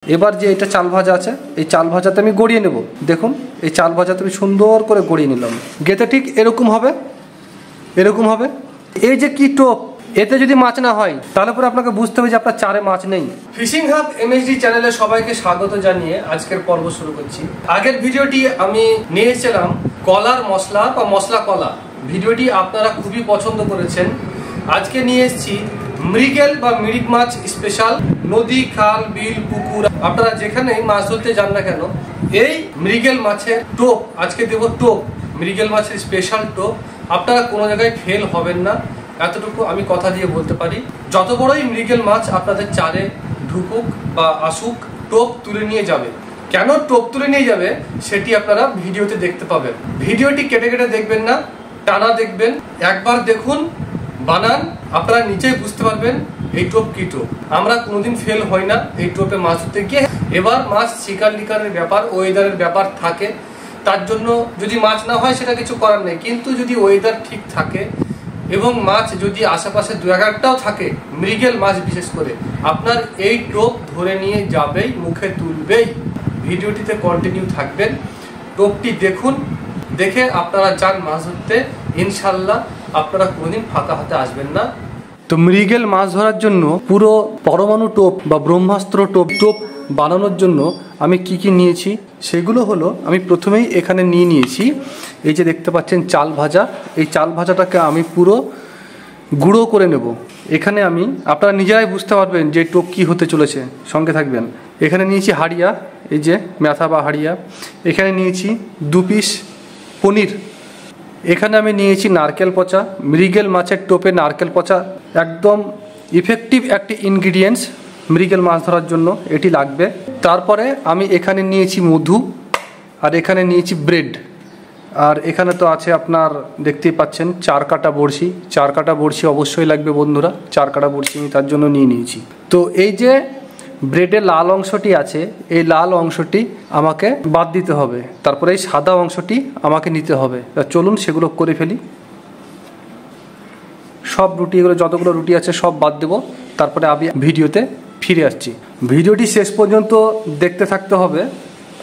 এবার যে এটা চাল ভাজা আছে এই চাল ভাজাতে আমি গড়িয়ে নেব। দেখুন এই চাল ভাজাতে আমি সুন্দর করে গড়িয়ে নিলাম। গেতে ঠিক এরকম হবে, এরকম হবে। এই যে কি টোপ, এতে যদি মাছ না হয় তাহলে পরে আপনাকে বুঝতে হবে যে আপনার চারে মাছ নেই। ফিশিং হাব এমএসডি চ্যানেলে সবাইকে স্বাগত জানিয়ে আজকের পর্ব শুরু করছি। আগের ভিডিওটি আমি নিয়ে এসেছিলাম কলার মশলা বা মশলা কলা। ভিডিওটি আপনারা খুবই পছন্দ করেছেন। আজকে নিয়ে এসেছি মৃগেল বা মিরিক মাছ স্পেশাল। নদী, খাল, বিল, পুকুর আপনারা যেখানেই মাছ ধরতে যান না কেন, এই মৃগেল মাছের টোপ আজকে দেব। টোপ মৃগেল মাছের স্পেশাল টোপ। আপনারা কোনো জায়গায় ফেল হবেন না, এতটুকু আমি কথা দিয়ে বলতে পারি। যত বড়ই মৃগেল মাছ আপনাদের চারে ঢুকুক বা আসুক, টোপ তুলে নিয়ে যাবে। কেন টোপ তুলে নিয়ে যাবে সেটি আপনারা ভিডিওতে দেখতে পাবেন। ভিডিওটি কেটে কেটে দেখবেন না, টানা দেখবেন। একবার দেখুন, বানান, আপনারা নিচেই বুঝতে পারবেন এই টোপ কি টোপ। আমরা কোনোদিন ফেল হই না এই টোপে মাছ ধরতে গিয়ে। এবার মাছ শিকার লিকারের ব্যাপার, ওয়েদারের ব্যাপার থাকে, তার জন্য যদি মাছ না হয় সেটা কিছু করার নেই। কিন্তু যদি ওয়েদার ঠিক থাকে এবং মাছ যদি আশেপাশে দু একটাও থাকে, মৃগেল মাছ বিশেষ করে, আপনার এই টোপ ধরে নিয়ে যাবেই, মুখে তুলবেই। ভিডিওটিতে কন্টিনিউ থাকবেন, টোপটি দেখুন, দেখে আপনারা যান মাছ ধরতে। ইনশাল্লাহ আপনারা কোনোদিন ফাঁকা হাতে আসবেন না। তো মৃগেল মাছ ধরার জন্য পুরো পরমাণু টোপ বা ব্রহ্মাস্ত্র টোপ বানানোর জন্য আমি কি কি নিয়েছি সেগুলো হলো, আমি প্রথমেই এখানে নিয়েছি এই যে দেখতে পাচ্ছেন চাল ভাজা। এই চাল ভাজাটাকে আমি পুরো গুঁড়ো করে নেব। এখানে আমি, আপনারা নিজেরাই বুঝতে পারবেন যে টোপ কি হতে চলেছে, সঙ্গে থাকবেন। এখানে নিয়েছি হাড়িয়া, এই যে ম্যাথা বা হাড়িয়া। এখানে নিয়েছি 2 পিস পনির। এখানে আমি নিয়েছি নারকেল পচা। মৃগেল মাছের টোপে নারকেল পচা একদম ইফেক্টিভ একটি ইনগ্রিডিয়েন্টস মৃগেল মাছ ধরার জন্য, এটি লাগবে। তারপরে আমি এখানে নিয়েছি মধু, আর এখানে নিয়েছি ব্রেড, আর এখানে তো আছে আপনার দেখতেই পাচ্ছেন 4 কাটা বড়শি। 4 কাটা বড়শি অবশ্যই লাগবে বন্ধুরা, 4 কাটা বড়শি আমি তার জন্য নিয়েছি। তো এই যে ব্রেডের লাল অংশটি আছে, এই লাল অংশটি আমাকে বাদ দিতে হবে, তারপরে এই সাদা অংশটি আমাকে নিতে হবে। চলুন সেগুলো করে ফেলি। সব রুটি, এগুলো যতগুলো রুটি আছে সব বাদ দেবো, তারপরে আমি ভিডিওতে ফিরে আসছি। ভিডিওটি শেষ পর্যন্ত দেখতে থাকতে হবে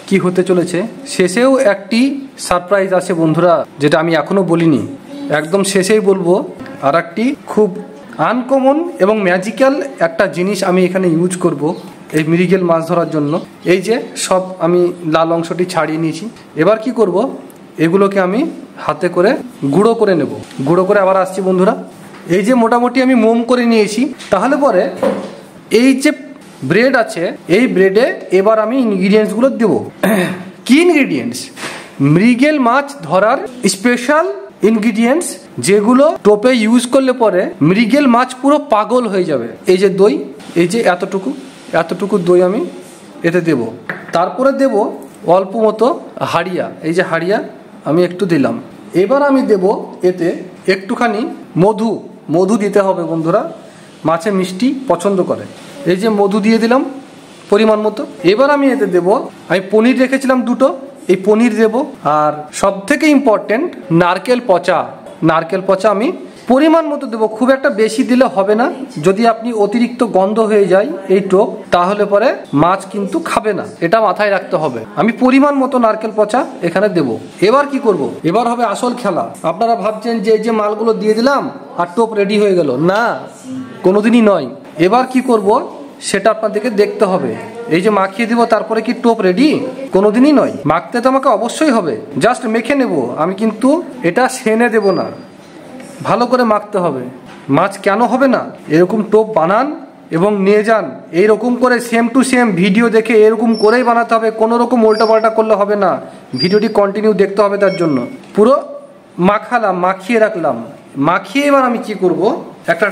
কি হতে চলেছে। শেষেও একটি সারপ্রাইজ আছে বন্ধুরা, যেটা আমি এখনো বলিনি, একদম শেষেই বলবো। আর একটি খুব আনকমন এবং ম্যাজিক্যাল একটা জিনিস আমি এখানে ইউজ করব এই মৃগেল মাছ ধরার জন্য। এই যে সব আমি লাল অংশটি ছাড়িয়ে নিয়েছি। এবার কি করব, এগুলোকে আমি হাতে করে গুঁড়ো করে নেব। গুঁড়ো করে আবার আসছি বন্ধুরা। এই যে মোটামুটি আমি মোম করে নিয়েছি। তাহলে পরে এই যে ব্রেড আছে, এই ব্রেডে এবার আমি ইনগ্রিডিয়েন্টসগুলো দেবো। কি ইনগ্রিডিয়েন্টস? মৃগেল মাছ ধরার স্পেশাল ইনগ্রিডিয়েন্টস, যেগুলো টোপে ইউজ করলে পরে মৃগেল মাছ পুরো পাগল হয়ে যাবে। এই যে দই, এই যে এতটুকু দই আমি এতে দেব। তারপরে দেব অল্প মতো হাড়িয়া, এই যে হাড়িয়া আমি একটু দিলাম। এবার আমি দেব এতে একটুখানি মধু দিতে হবে বন্ধুরা, মাছে মিষ্টি পছন্দ করে। এই যে মধু দিয়ে দিলাম পরিমাণ মতো। এবার আমি এতে দেব, আমি পনির রেখেছিলাম 2টো, এই পনির দেব। আর সব থেকে ইম্পর্টেন্ট নারকেল পচা আমি পরিমাণ মতো দেবো, খুব একটা বেশি দিলে হবে না। যদি আপনি অতিরিক্ত গন্ধ হয়ে যায় এই টোপ, তাহলে পরে মাছ কিন্তু খাবে না, এটা মাথায় রাখতে হবে। আমি পরিমাণ মতো নারকেল পচা এখানে দেব। এবার কি করব, এবার হবে আসল খেলা। আপনারা ভাবছেন যে এই যে মালগুলো দিয়ে দিলাম আর টোপ রেডি হয়ে গেল, না, কোনোদিনই নয়। এবার কি করব সেটা আপনাদেরকে দেখতে হবে। এই যে মাখিয়ে দিব, তারপরে কি টোপ রেডি? কোনোদিনই নয়। মাখতে তো আমাকে অবশ্যই হবে, জাস্ট মেখে নেব আমি, কিন্তু এটা সেনে দেব না, ভালো করে মাখতে হবে। মাছ কেন হবে না, এরকম টোপ বানান এবং নিয়ে যান। এইরকম করে সেম টু সেম ভিডিও দেখে এরকম করেই বানাতে হবে, কোনো রকম উল্টাপাল্টা করলে হবে না। ভিডিওটি কন্টিনিউ দেখতে হবে। তার জন্য পুরো মাখিয়ে রাখলাম। মাখিয়ে এবার আমি কি করব, একটা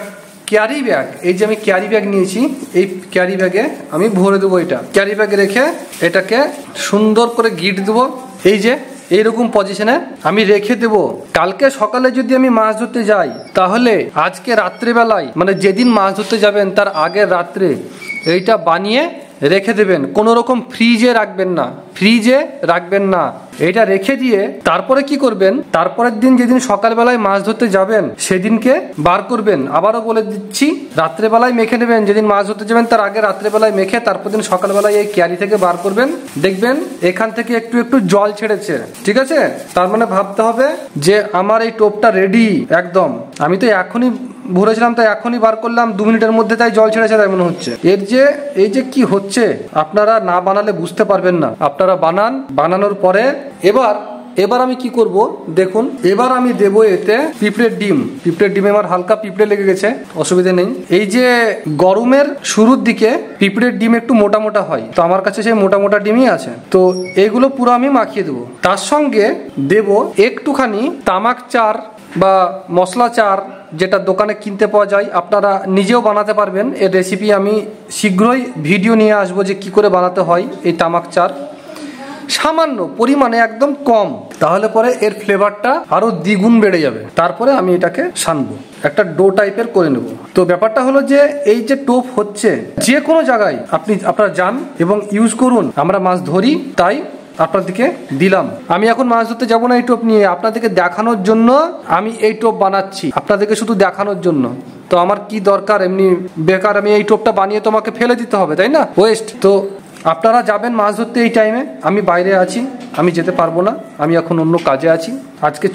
ক্যারি ব্যাগ, এই যে আমি ক্যারি ব্যাগ নিয়েছি, এই ক্যারি ব্যাগে আমি ভরে দেবো। এটা ক্যারি ব্যাগে রেখে এটাকে সুন্দর করে গিট দেবো। এই যে এইরকম পজিশনে আমি রেখে দেব। কালকে সকালে যদি আমি মাছ ধরতে যাই, তাহলে আজকে রাত্রেবেলায়, মানে যেদিন মাছ ধরতে যাবেন তার আগের রাত্রে এইটা বানিয়ে রেখে দেবেন, কোনো রকম ফ্রিজে রাখবেন না, ফ্রিজে রাখবেন না। এটা রেখে দিয়ে তারপরে কি করবেন, তারপরের দিন যেদিন সকালবেলায় মাছ ধরতে যাবেন সেদিনকে বার করবেন। আবারও বলে দিচ্ছি, রাত্রেবেলায় মেখে নেবেন, যেদিন মাছ ধরতে যাবেন তার আগে রাত্রেবেলায় মেখে তারপর দিন সকালবেলায় এই ক্যারি থেকে বার করবেন। দেখবেন এখান থেকে একটু একটু জল ছেড়েছে, ঠিক আছে? তার মানে ভাবতে হবে যে আমার এই টোপটা রেডি একদম। আমি তো এখনই ভরেছিলাম, তাই এখনই বার করলাম 2 মিনিটের মধ্যে, তাই জল ছেড়েছে তাই মনে হচ্ছে। এই যে কি হচ্ছে আপনারা না বানালে বুঝতে পারবেন না। আপনারা বানান, বানানোর পরে এবার আমি কি করব দেখুন। এবার আমি দেবো এতে পিঁপড়ের ডিম। পিঁপড়ের ডিমে আমার হালকা পিঁপড়ে লেগে গেছে, অসুবিধা নেই। এই যে গরমের শুরুর দিকে পিঁপড়ের ডিম একটু মোটা মোটা হয়, তো আমার কাছে সেই মোটা মোটা ডিমই আছে। তো এইগুলো পুরো আমি মাখিয়ে দেবো। তার সঙ্গে দেব একটুখানি তামাক চার বা মশলা চার, যেটা দোকানে কিনতে পাওয়া যায়, আপনারা নিজেও বানাতে পারবেন। এর রেসিপি আমি শীঘ্রই ভিডিও নিয়ে আসবো যে কি করে বানাতে হয় এই তামাক চার। সামান্য পরিমাণে, একদম কম, তাহলে পরে এর ফ্লেভারটা আরো দ্বিগুণ বেড়ে যাবে। তারপরে আমি এটাকে সানবো, একটা ডো টাইপের করে নেব। তো ব্যাপারটা হলো যে এই যে টোপ হচ্ছে, যে কোনো জায়গায় আপনারা যান এবং ইউজ করুন। আমরা মাছ ধরি তাই আপনাদেরকে দিলাম। আমি এখন মাছ ধরতে যাবো না এই টোপ নিয়ে, আপনাদেরকে দেখানোর জন্য আমি এই টোপ বানাচ্ছি, আপনাদেরকে শুধু দেখানোর জন্য। তো আমার কি দরকার, এমনি বেকার আমি এই টোপটা বানিয়ে তোমাকে ফেলে দিতে হবে, তাই না? ওয়েস্ট। তো আপনারা যাবেন মাছ ধরতে এই টাইমে, আমি বাইরে আছি, আমি যেতে পারবো না, আমি এখন অন্য কাজে আছি। আজকে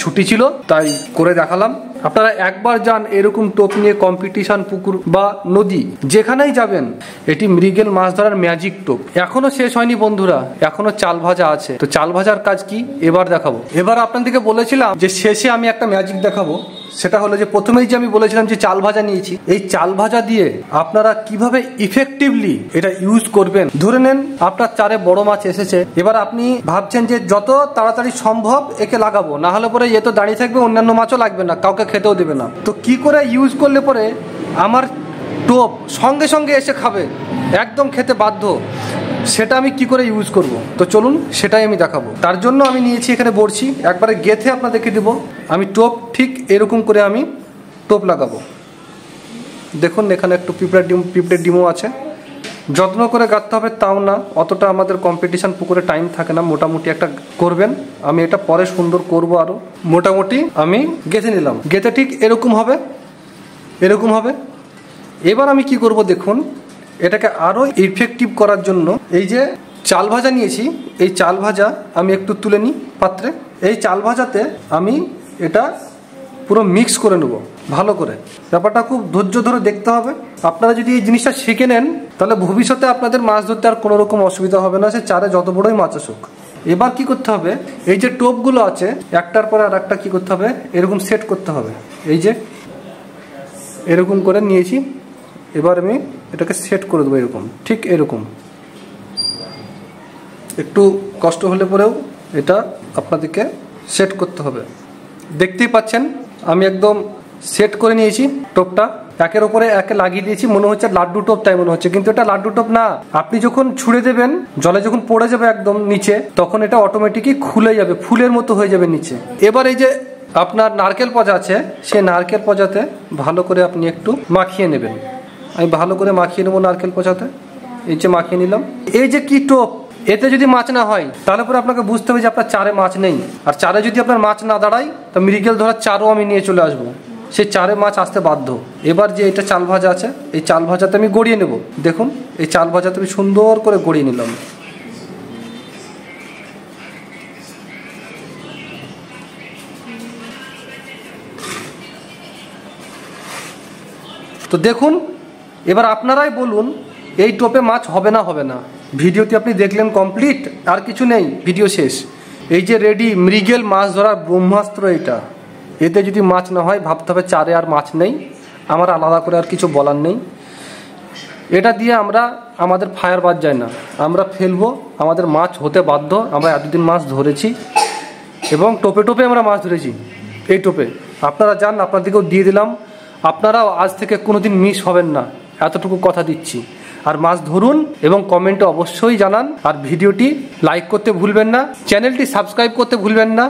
ছুটি ছিল তাই করে দেখালাম। আপনারা একবার যান এরকম টোপ নিয়ে কম্পিটিশন, পুকুর বা নদী যেখানেই যাবেন, এটি মৃগেল মাছ ধরার ম্যাজিক টোপ। এখনো শেষ হয়নি বন্ধুরা, এখনো চাল ভাজা আছে। তো চাল ভাজার কাজ কি এবার দেখাবো। এবার আপনাদেরকে বলেছিলাম যে শেষে আমি একটা ম্যাজিক দেখাবো। সেটা হলো যে প্রথমেই যে আমি বলেছিলাম যে চাল ভাজা নিয়েছি, এই চাল ভাজা দিয়ে আপনারা কিভাবে ইফেক্টিভলি এটা ইউজ করবেন। ধরে নেন আপনার চারে বড় মাছ এসেছে, এবার আপনি ভাবছেন যে যত তাড়াতাড়ি সম্ভব একে লাগাবো, না হলে পরে এ তো দাঁড়িয়ে থাকবে, অন্যান্য মাছও লাগবে না, কাউকে খেতেও দেবে না। তো কি করে ইউজ করলে পরে আমার টোপ সঙ্গে সঙ্গে এসে খাবে, একদম খেতে বাধ্য, সেটা আমি কি করে ইউজ করব। তো চলুন সেটাই আমি দেখাবো। তার জন্য আমি নিয়েছি এখানে বড়শি, একবারে গেথে আপনাদেরকে দেবো। আমি টোপ ঠিক এরকম করে আমি টোপ লাগাবো। দেখুন এখানে একটু পিঁপড়ের ডিমও আছে। যত্ন করে গাঁথতে হবে তাও না, অতটা আমাদের কম্পিটিশন পুকুরে টাইম থাকে না। মোটামুটি একটা করবেন, আমি এটা পরে সুন্দর করব আরো। মোটামুটি আমি গেঁথে নিলাম, গেঁথে ঠিক এরকম হবে, এরকম হবে। এবার আমি কি করব দেখুন, এটাকে আরো ইফেক্টিভ করার জন্য এই যে চাল ভাজা নিয়েছি, এই চাল ভাজা আমি একটু তুলে নিই পাত্রে। এই চাল ভাজাতে আমি এটা পুরো মিক্স করে নেব ভালো করে। ব্যাপারটা খুব ধৈর্য ধরে দেখতে হবে। আপনারা যদি এই জিনিসটা শিখে নেন তাহলে ভবিষ্যতে আপনাদের মাছ ধরতে আর কোনো রকম অসুবিধা হবে না, সে চারে যত বড়ই মাছ আসুক। এবার কি করতে হবে, এই যে টোপগুলো আছে একটার পর আর একটা কি করতে হবে, এরকম সেট করতে হবে। এই যে এরকম করে নিয়েছি, এবার আমি এটাকে সেট করে দেবো এরকম, ঠিক এরকম। একটু কষ্ট হলে পরেও এটা আপনাদেরকে সেট করতে হবে। দেখতেই পাচ্ছেন আমি একদম সেট করে নিয়েছি টোপটা, একের উপরে একে লাগিয়ে দিয়েছি। মনে হচ্ছে লাড্ডু টোপ তাই মনে হচ্ছে, কিন্তু এটা লাড্ডু টোপ না। আপনি যখন ছুঁড়ে দেবেন, জলে যখন পড়ে যাবে একদম নিচে, তখন এটা অটোমেটিকই খুলে যাবে, ফুলের মতো হয়ে যাবে নিচে। এবার এই যে আপনার নারকেল পজা আছে, সেই নারকেল পজাতে ভালো করে আপনি একটু মাখিয়ে নেবেন। আমি ভালো করে মাখিয়ে নেবো নারকেল পজাতে, এই যে মাখিয়ে নিলাম। এই যে কি টোপ, এতে যদি মাছ না হয় তাহলে পরে আপনাকে বুঝতে হবে যে আপনার চারে মাছ নেই। আর চারে যদি আপনার মাছ না দাঁড়ায়, তো মৃগেল ধরার চারও আমি নিয়ে চলে আসবো, সেই চারে মাছ আসতে বাধ্য। এবার যে এটা চাল ভাজা আছে, এই চাল ভাজাতে আমি গড়িয়ে নেব। দেখুন এই চাল ভাজাতে আমি সুন্দর করে গড়িয়ে নিলাম। তো দেখুন এবার আপনারাই বলুন এই টোপে মাছ হবে না হবে না। ভিডিওটি আপনি দেখলেন কমপ্লিট, আর কিছু নেই, ভিডিও শেষ। এই যে রেডি মৃগেল মাছ ধরার ব্রহ্মাস্ত্র এটা, এতে যদি মাছ না হয় ভাবতে হবে চারে আর মাছ নেই। আমার আলাদা করে আর কিছু বলার নেই। এটা দিয়ে আমরা আমাদের ফায়ার বাদ যায় না, আমরা ফেলবো, আমাদের মাছ হতে বাধ্য। আমরা এতদিন মাছ ধরেছি এবং টোপে টোপে আমরা মাছ ধরেছি। এই টোপে আপনারা যান, আপনাদেরকেও দিয়ে দিলাম। আপনারাও আজ থেকে কোনোদিন মিস হবেন না, এতটুকু কথা দিচ্ছি। আর মাছ ধরুন এবং কমেন্টে অবশ্যই জানান। আর ভিডিওটি লাইক করতে ভুলবেন না, চ্যানেলটি সাবস্ক্রাইব করতে ভুলবেন না।